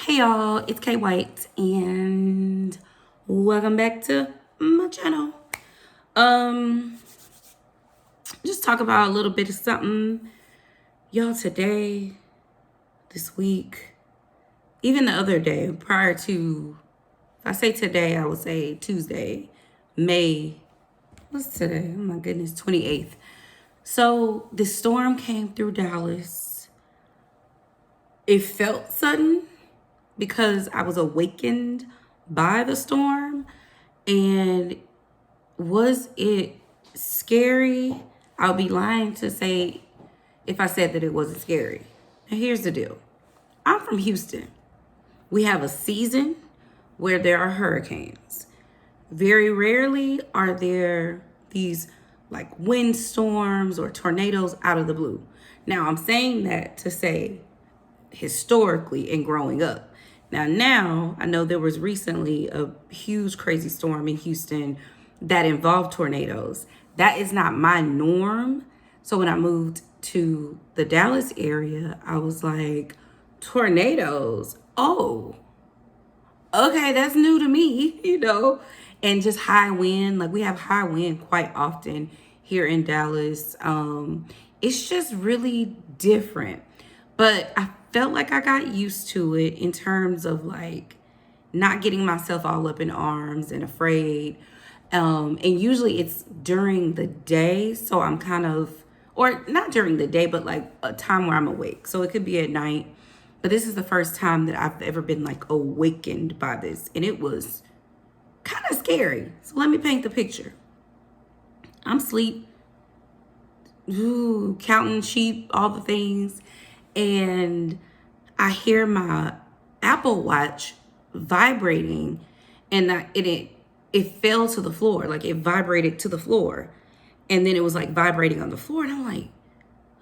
Hey y'all, it's K White and welcome back to my channel. Um just talk about a little bit of something. Y'all, today, this week, even the other day, prior to, if I say today, I would say Tuesday, May, what's today? Oh my goodness, 28th. So the storm came through Dallas. It felt sudden because I was awakened by the storm. And was it scary? I'll be lying to say if I said that it wasn't scary. Now, here's the deal. I'm from Houston. We have a season where there are hurricanes. Very rarely are there these like windstorms or tornadoes out of the blue. Now, I'm saying that to say historically and growing up. Now I know there was recently a huge crazy storm in Houston that involved tornadoes. That is not my norm. So when I moved to the Dallas area, I was like, tornadoes. Oh, okay, that's new to me, and just high wind. Like we have high wind quite often here in Dallas. It's just really different. But I felt like I got used to it in terms of like not getting myself all up in arms and afraid. And usually it's during the day. So I'm kind of, or not during the day, but like a time where I'm awake. So it could be at night. But this is the first time that I've ever been like awakened by this. And it was kind of scary. So let me paint the picture. I'm asleep, counting sheep, all the things. And I hear my Apple Watch vibrating, and it fell to the floor. Like it vibrated to the floor. And then it was like vibrating on the floor. And I'm like,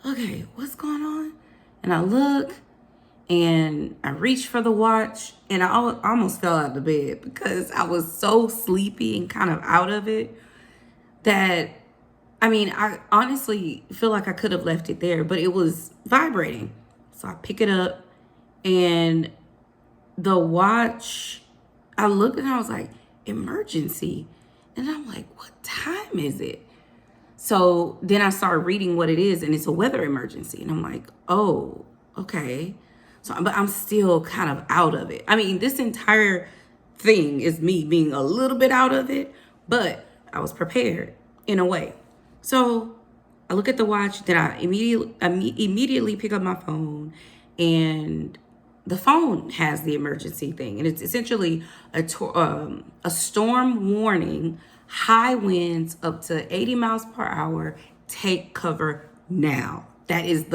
okay, what's going on? And I look and I reached for the watch, and I almost fell out of the bed because I was so sleepy and kind of out of it that, I mean, I honestly feel like I could have left it there, but it was vibrating. So I pick it up, and the watch, I looked and I was like, emergency. And I'm like, what time is it? So then I started reading what it is, and it's a weather emergency. And I'm like, oh, okay. So, but I'm still kind of out of it. I mean, this entire thing is me being a little bit out of it, but I was prepared in a way. So I look at the watch, then I immediately pick up my phone, and the phone has the emergency thing. And it's essentially a storm warning, high winds up to 80 miles per hour, take cover now. That is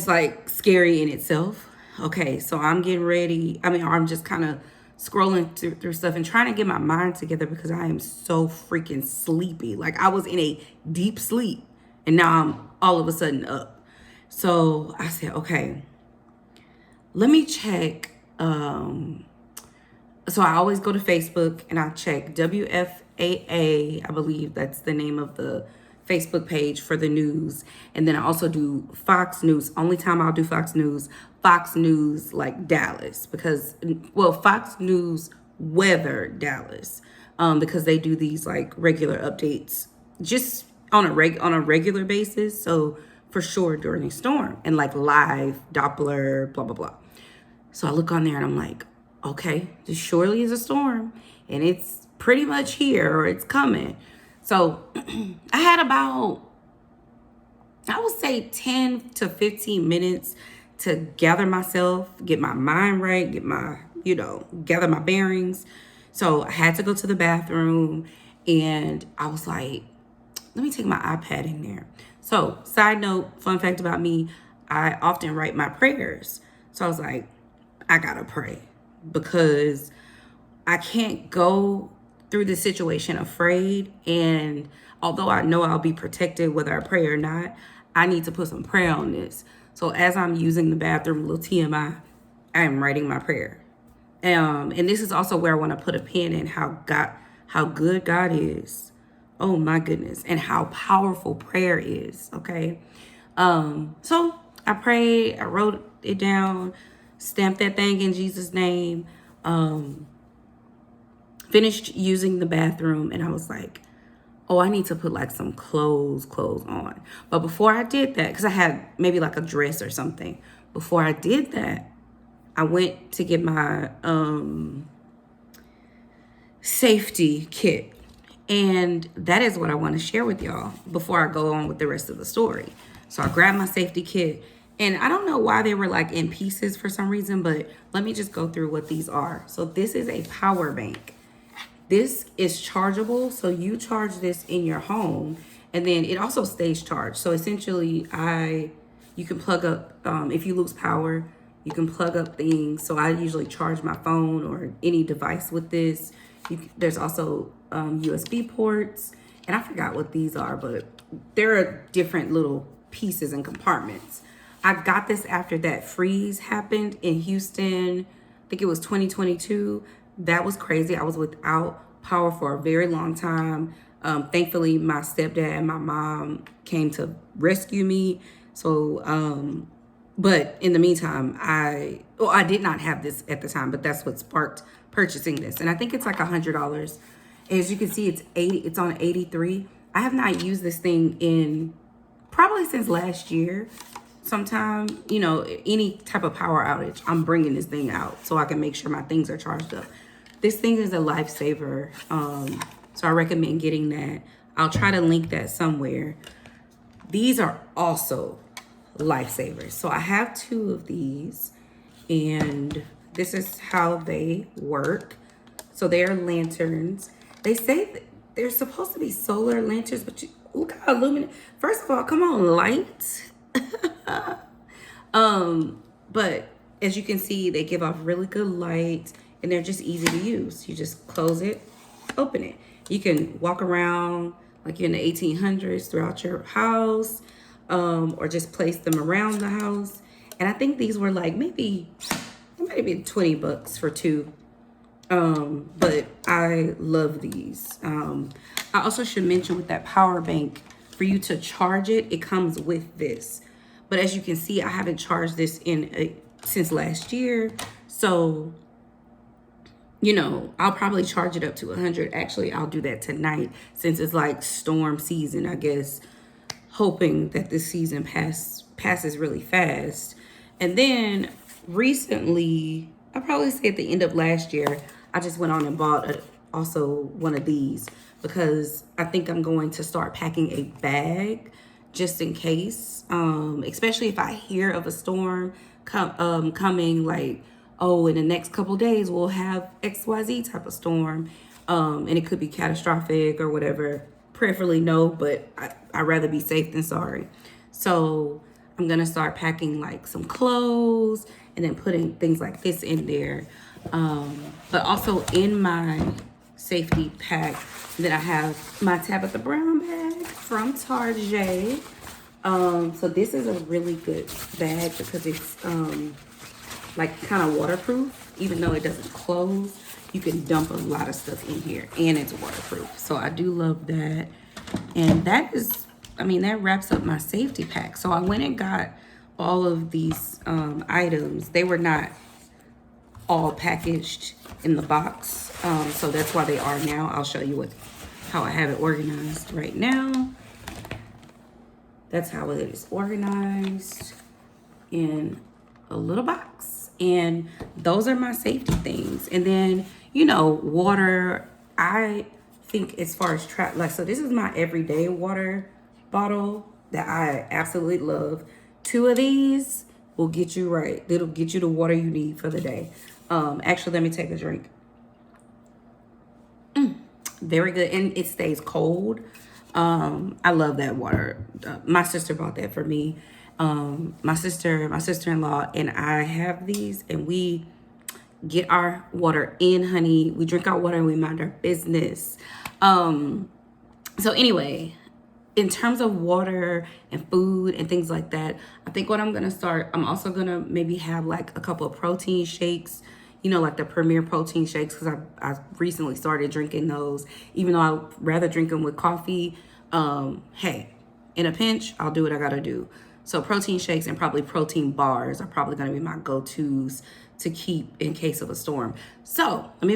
like scary in itself. Okay, so I'm getting ready. I mean, I'm just kind of scrolling through stuff and trying to get my mind together because I am so freaking sleepy. Like I was in a deep sleep and now I'm all of a sudden up. So I said, okay, let me check. So I always go to Facebook and I check WFAA. I believe that's the name of the Facebook page for the news. And then I also do Fox News. Only time I'll do Fox News like Dallas, because, well, Fox News weather Dallas, because they do these like regular updates just on a regular basis. So for sure during a storm, and like live Doppler, blah, blah, blah. So I look on there and I'm like, okay, this surely is a storm and it's pretty much here, or it's coming. So I had about, I would say 10 to 15 minutes to gather myself, get my mind right, gather my bearings. So I had to go to the bathroom, and I was like, let me take my iPad in there. So side note, fun fact about me, I often write my prayers. So I was like, I gotta pray, because I can't go through the situation afraid. And although I know I'll be protected whether I pray or not, I need to put some prayer on this. So as I'm using the bathroom, little TMI, I am writing my prayer. And this is also where I want to put a pin in how good God is. Oh my goodness. And how powerful prayer is. Okay. So I prayed, I wrote it down, stamped that thing in Jesus' name, finished using the bathroom, and I was like, oh, I need to put like some clothes on. But before I did that, because I had maybe like a dress or something, before I did that, I went to get my safety kit. And that is what I want to share with y'all before I go on with the rest of the story. So I grabbed my safety kit, and I don't know why they were like in pieces for some reason, but let me just go through what these are. So this is a power bank. This is chargeable, so you charge this in your home, and then it also stays charged. So essentially, you can plug up, if you lose power, you can plug up things. So I usually charge my phone or any device with this. There's also USB ports, and I forgot what these are, but there are different little pieces and compartments. I got this after that freeze happened in Houston. I think it was 2022. That was crazy. I was without power for a very long time. Thankfully, my stepdad and my mom came to rescue me. So, but in the meantime, I did not have this at the time, but that's what sparked purchasing this. And I think it's like $100. As you can see, it's on 83. I have not used this thing in probably since last year. Sometime, any type of power outage, I'm bringing this thing out so I can make sure my things are charged up. This thing is a lifesaver. So I recommend getting that. I'll try to link that somewhere. These are also lifesavers. So I have 2 of these, and this is how they work. So they are lanterns. They say that they're supposed to be solar lanterns, but look how illuminated. First of all, come on, light. But as you can see, they give off really good light, and they're just easy to use. You just close it, open it. You can walk around like you're in the 1800s throughout your house, or just place them around the house. And I think these were like it might have been $20 for 2. But I love these. I also should mention with that power bank, for you to charge it, it comes with this. But as you can see, I haven't charged this since last year. So, I'll probably charge it up to 100. Actually, I'll do that tonight since it's like storm season, I guess, hoping that this season passes really fast. And then recently, I probably say at the end of last year, I just went on and bought also one of these because I think I'm going to start packing a bag just in case, especially if I hear of a storm coming, like, oh, in the next couple days we'll have XYZ type of storm, and it could be catastrophic or whatever. Prayerfully no, but I'd rather be safe than sorry. So I'm gonna start packing like some clothes and then putting things like this in there. But also in my safety pack, then I have my Tabitha Brown bag from Target. So this is a really good bag because it's like kind of waterproof. Even though it doesn't close, you can dump a lot of stuff in here, and it's waterproof. So I do love that. And that wraps up my safety pack. So I went and got all of these items. They were not all packaged in the box, so that's why they are now. I'll show you how I have it organized right now. That's how it is organized in a little box, and those are my safety things. And then water. I think as far as so this is my everyday water bottle that I absolutely love. 2 of these will get you right. It'll get you the water you need for the day. Actually, let me take a drink. Very good, and it stays cold. I love that water. My sister bought that for me. My sister-in-law, and I have these, and we get our water in, honey. We drink our water and we mind our business. So anyway, in terms of water and food and things like that, I think what I'm going to start, I'm also going to maybe have like a couple of protein shakes, like the Premier protein shakes, because I recently started drinking those, even though I'd rather drink them with coffee. Hey, in a pinch, I'll do what I got to do. So protein shakes and probably protein bars are probably going to be my go-tos to keep in case of a storm. So let me